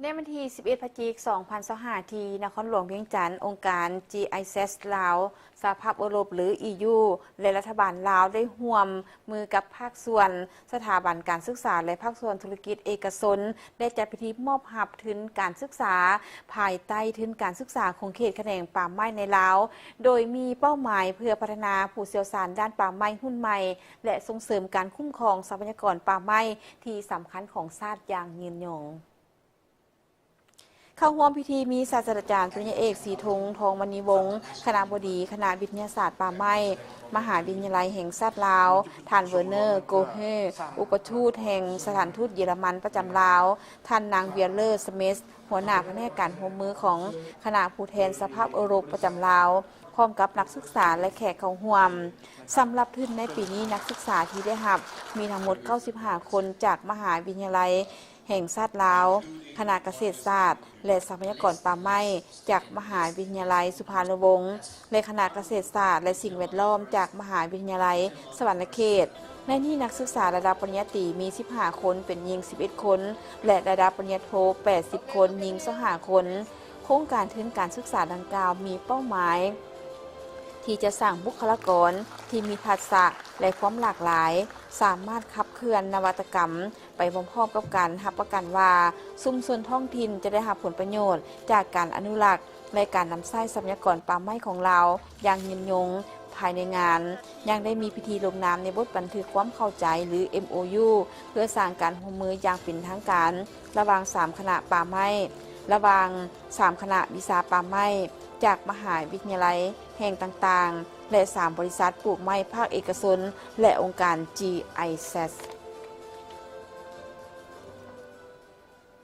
ในวันที่ 11 พฤศจิกายน 2025 ที่นครหลวงเวียงจันทร์องค์การ GIZ ลาวสหภาพยุโรปหรือ EU และรัฐบาลลาวได้ร่วมมือกับภาคส่วนสถาบันการศึกษาและภาคส่วนธุรกิจเอกชนได้จัดพิธีมอบหับทุนการศึกษาภายใต้ทุนการศึกษาของเขตแขนงป่าไม้ในลาวโดยมีเป้าหมายเพื่อพัฒนาผู้เชี่ยวชาญด้านป่าไม้รุ่นใหม่และส่งเสริมการคุ้มครองทรัพยากรป่าไม้ที่สำคัญของชาติอย่างยืนยงเข้าร่วมพิธีมีศาสตราจารย์ปริญญาเอกศรีธงทองมณีวงศ์คณบดีคณะวิทยาศาสตร์ป่าไม้มหาวิทยาลัยแห่งชาติลาวท่านเวอร์เนอร์โกเฮอุปทูตแห่งสถานทูตเยอรมันประจำลาวท่านนางเวียเลอร์สมิธหัวหน้าแผนกการร่วมมือของคณะผู้แทนสภาพยุโรปประจำลาวพร้อมกับนักศึกษาและแขกเข้าร่วมสำหรับทุนในปีนี้นักศึกษาที่ได้รับมีทั้งหมด95คนจากมหาวิทยาลัยแห่งชาติลาวคณะเกษตรศาสตร์และทรัพยากรป่าไม้จากมหาวิทยาลัยสุภาลวงศ์และคณะเกษตรศาสตร์และสิ่งแวดล้อมจากมหาวิทยาลัยสวรรณเขตในที่นักศึกษาระดับปริญญาตรีมี15คนเป็นหญิง11คนและระดับปริญญาโท80คนหญิง25คนโครงการทุนการศึกษาดังกล่าวมีเป้าหมายที่จะสร้างบุคลากรที่มีทักษะและความหลากหลายสามารถขับเคลื่อนนวัตกรรมไปพร้อมๆกับการรับประกันว่าชุมชนท้องถิ่นจะได้รับผลประโยชน์จากการอนุรักษ์และการนำใช้ทรัพยากรป่าไม้ของเราอย่างยืนยงภายในงานยังได้มีพิธีลงนามในบทบันทึกความเข้าใจหรือ MOU เพื่อสร้างการร่วมมืออย่างเป็นทางการระหว่าง3คณะป่าไม้ระหว่าง3คณะวิชาป่าไม้จากมหาวิทยาลัยแห่งต่างๆและ3บริษัทปลูกไม้ภาคเอกชนและองค์การ GIZ